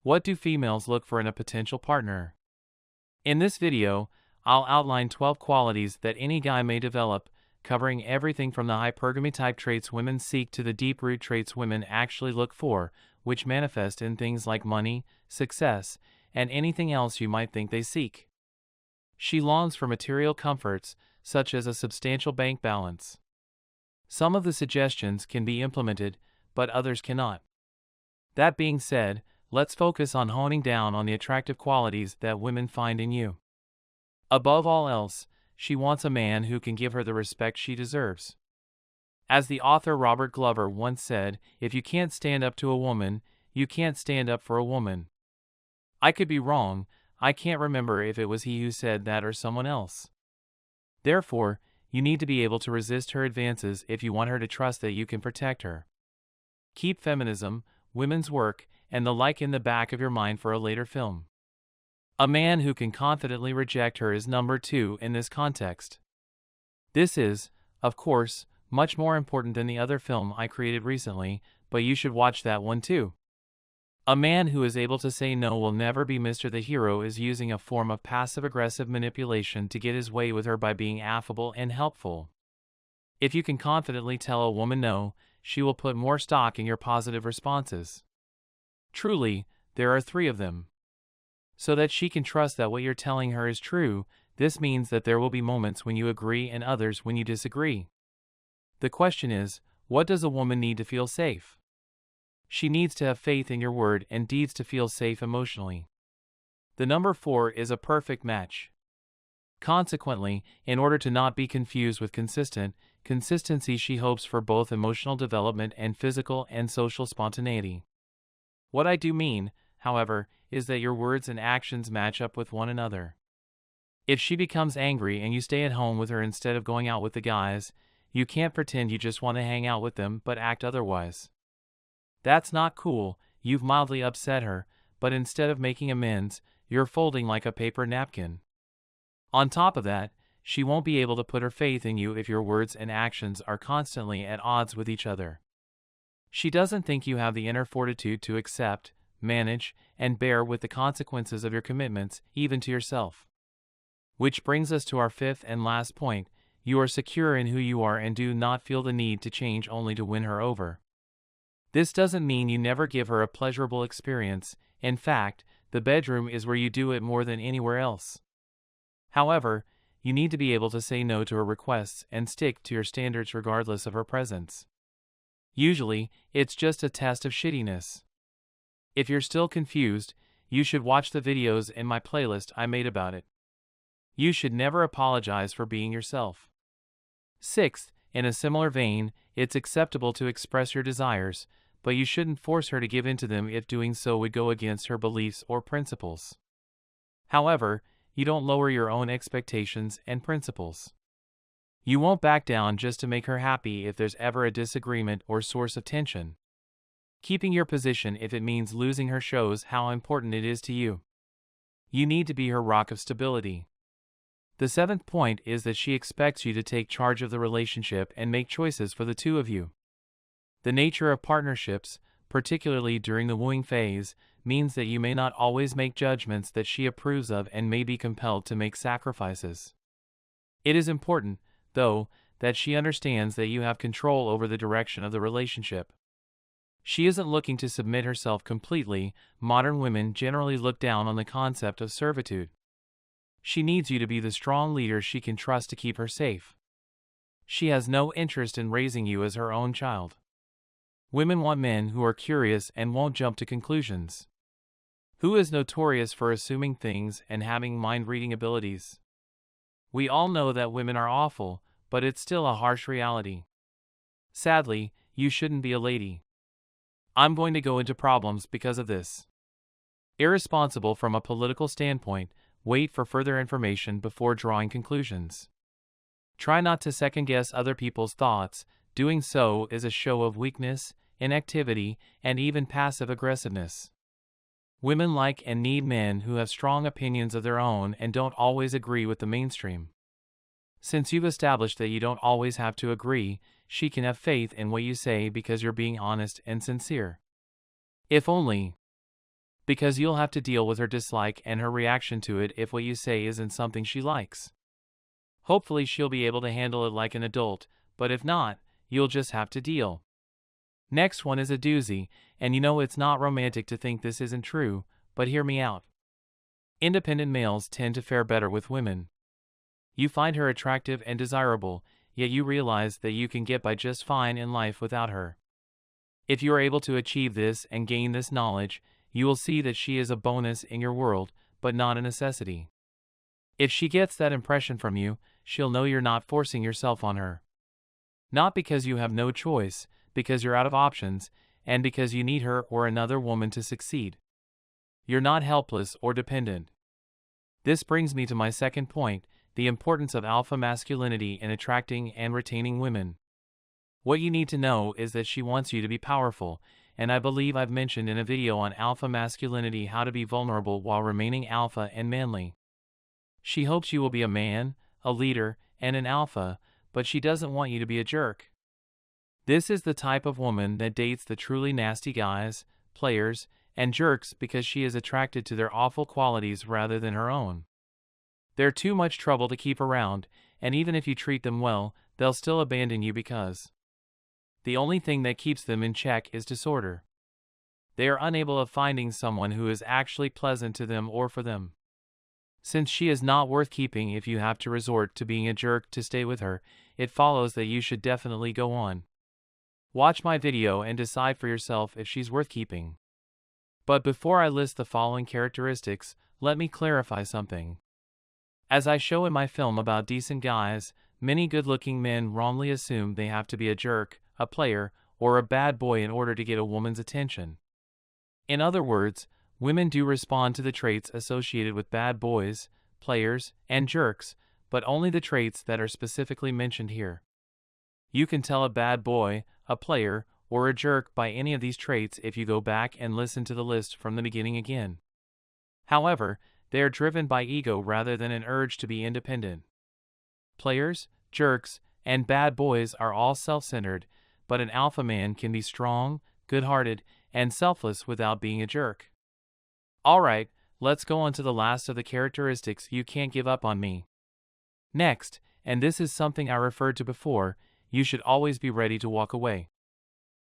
What do females look for in a potential partner? In this video, I'll outline 12 qualities that any guy may develop, covering everything from the hypergami type traits women seek to the deep-root traits women actually look for, which manifest in things like money, success, and anything else you might think they seek. She longs for material comforts, such as a substantial bank balance. Some of the suggestions can be implemented, but others cannot. That being said, let's focus on honing down on the attractive qualities that women find in you. Above all else, she wants a man who can give her the respect she deserves. As the author Robert Glover once said, if you can't stand up to a woman, you can't stand up for a woman. I could be wrong, I can't remember if it was he who said that or someone else. Therefore, you need to be able to resist her advances if you want her to trust that you can protect her. Keep feminism, women's work, and the like in the back of your mind for a later film. A man who can confidently reject her is number 2 in this context. This is, of course, much more important than the other film I created recently, but you should watch that one too. A man who is able to say no will never be Mr. The Hero is using a form of passive-aggressive manipulation to get his way with her by being affable and helpful. If you can confidently tell a woman no, she will put more stock in your positive responses. Truly, there are 3 of them. So that she can trust that what you're telling her is true, this means that there will be moments when you agree and others when you disagree. The question is, what does a woman need to feel safe? She needs to have faith in your word and deeds to feel safe emotionally. The number 4 is a perfect match. Consequently, in order to not be confused with consistency she hopes for both emotional development and physical and social spontaneity. What I do mean, however, is that your words and actions match up with one another. If she becomes angry and you stay at home with her instead of going out with the guys, you can't pretend you just want to hang out with them but act otherwise. That's not cool, you've mildly upset her, but instead of making amends, you're folding like a paper napkin. On top of that, she won't be able to put her faith in you if your words and actions are constantly at odds with each other. She doesn't think you have the inner fortitude to accept, manage, and bear with the consequences of your commitments, even to yourself. Which brings us to our 5th and last point, you are secure in who you are and do not feel the need to change only to win her over. This doesn't mean you never give her a pleasurable experience, in fact, the bedroom is where you do it more than anywhere else. However, you need to be able to say no to her requests and stick to your standards regardless of her presence. Usually, it's just a test of shittiness. If you're still confused, you should watch the videos in my playlist I made about it. You should never apologize for being yourself. 6th, in a similar vein, it's acceptable to express your desires, but you shouldn't force her to give in to them if doing so would go against her beliefs or principles. However, you don't lower your own expectations and principles. You won't back down just to make her happy if there's ever a disagreement or source of tension. Keeping your position if it means losing her shows how important it is to you. You need to be her rock of stability. The 7th point is that she expects you to take charge of the relationship and make choices for the 2 of you. The nature of partnerships, particularly during the wooing phase, means that you may not always make judgments that she approves of and may be compelled to make sacrifices. It is important, though, that she understands that you have control over the direction of the relationship. She isn't looking to submit herself completely. Modern women generally look down on the concept of servitude. She needs you to be the strong leader she can trust to keep her safe. She has no interest in raising you as her own child. Women want men who are curious and won't jump to conclusions. Who is notorious for assuming things and having mind-reading abilities? We all know that women are awful, but it's still a harsh reality. Sadly, you shouldn't be a lady. I'm going to go into problems because of this. Irresponsible from a political standpoint, wait for further information before drawing conclusions. Try not to second-guess other people's thoughts. Doing so is a show of weakness, inactivity, and even passive aggressiveness. Women like and need men who have strong opinions of their own and don't always agree with the mainstream. Since you've established that you don't always have to agree, she can have faith in what you say because you're being honest and sincere. If only. Because you'll have to deal with her dislike and her reaction to it if what you say isn't something she likes. Hopefully she'll be able to handle it like an adult, but if not, you'll just have to deal. Next one is a doozy, and you know it's not romantic to think this isn't true, but hear me out. Independent males tend to fare better with women. You find her attractive and desirable, yet you realize that you can get by just fine in life without her. If you are able to achieve this and gain this knowledge, you will see that she is a bonus in your world, but not a necessity. If she gets that impression from you, she'll know you're not forcing yourself on her. Not because you have no choice, because you're out of options, and because you need her or another woman to succeed. You're not helpless or dependent. This brings me to my second point, the importance of alpha masculinity in attracting and retaining women. What you need to know is that she wants you to be powerful, and I believe I've mentioned in a video on alpha masculinity how to be vulnerable while remaining alpha and manly. She hopes you will be a man, a leader, and an alpha, but she doesn't want you to be a jerk. This is the type of woman that dates the truly nasty guys, players, and jerks because she is attracted to their awful qualities rather than her own. They're too much trouble to keep around, and even if you treat them well, they'll still abandon you because the only thing that keeps them in check is disorder. They are unable of finding someone who is actually pleasant to them or for them. Since she is not worth keeping if you have to resort to being a jerk to stay with her, it follows that you should definitely go on. Watch my video and decide for yourself if she's worth keeping. But before I list the following characteristics, let me clarify something. As I show in my film about decent guys, many good-looking men wrongly assume they have to be a jerk, a player, or a bad boy in order to get a woman's attention. In other words, women do respond to the traits associated with bad boys, players, and jerks, but only the traits that are specifically mentioned here. You can tell a bad boy, a player, or a jerk by any of these traits if you go back and listen to the list from the beginning again. However, they are driven by ego rather than an urge to be independent. Players, jerks, and bad boys are all self-centered, but an alpha man can be strong, good-hearted, and selfless without being a jerk. Alright, let's go on to the last of the characteristics you can't give up on me. Next, and this is something I referred to before, you should always be ready to walk away.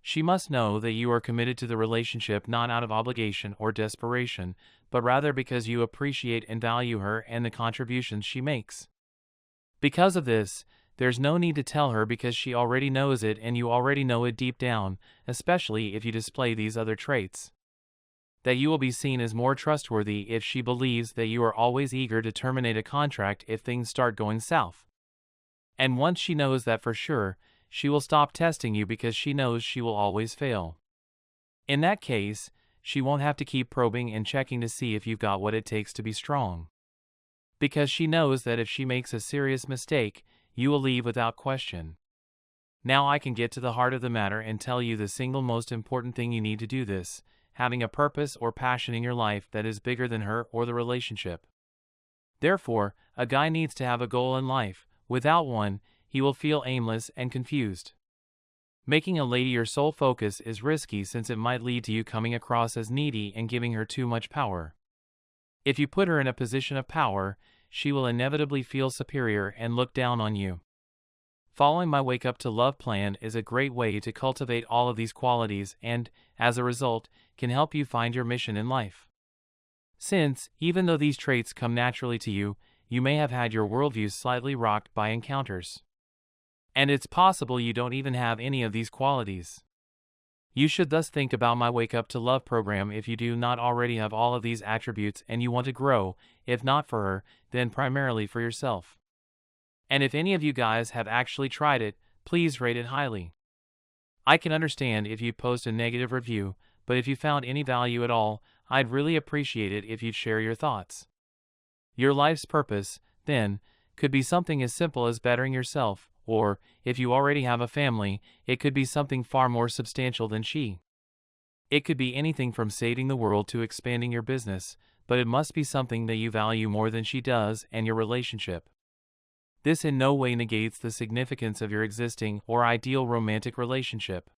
She must know that you are committed to the relationship not out of obligation or desperation, but rather because you appreciate and value her and the contributions she makes. Because of this, there's no need to tell her because she already knows it and you already know it deep down, especially if you display these other traits. That you will be seen as more trustworthy if she believes that you are always eager to terminate a contract if things start going south. And once she knows that for sure, she will stop testing you because she knows she will always fail. In that case, she won't have to keep probing and checking to see if you've got what it takes to be strong. Because she knows that if she makes a serious mistake, you will leave without question. Now I can get to the heart of the matter and tell you the single most important thing you need to do this, having a purpose or passion in your life that is bigger than her or the relationship. Therefore, a guy needs to have a goal in life. Without one, he will feel aimless and confused. Making a lady your sole focus is risky since it might lead to you coming across as needy and giving her too much power. If you put her in a position of power, she will inevitably feel superior and look down on you. Following my Wake Up to Love plan is a great way to cultivate all of these qualities and, as a result, can help you find your mission in life. Since, even though these traits come naturally to you, you may have had your worldview slightly rocked by encounters. And it's possible you don't even have any of these qualities. You should thus think about my Wake Up to Love program if you do not already have all of these attributes and you want to grow, if not for her, then primarily for yourself. And if any of you guys have actually tried it, please rate it highly. I can understand if you post a negative review, but if you found any value at all, I'd really appreciate it if you'd share your thoughts. Your life's purpose, then, could be something as simple as bettering yourself, or, if you already have a family, it could be something far more substantial than she. It could be anything from saving the world to expanding your business, but it must be something that you value more than she does and your relationship. This in no way negates the significance of your existing or ideal romantic relationship.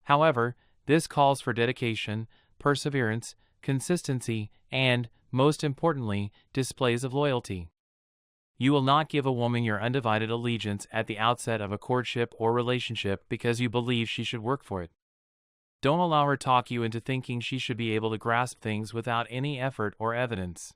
However, this calls for dedication, perseverance, consistency, and, most importantly, displays of loyalty. You will not give a woman your undivided allegiance at the outset of a courtship or relationship because you believe she should work for it. Don't allow her to talk you into thinking she should be able to grasp things without any effort or evidence.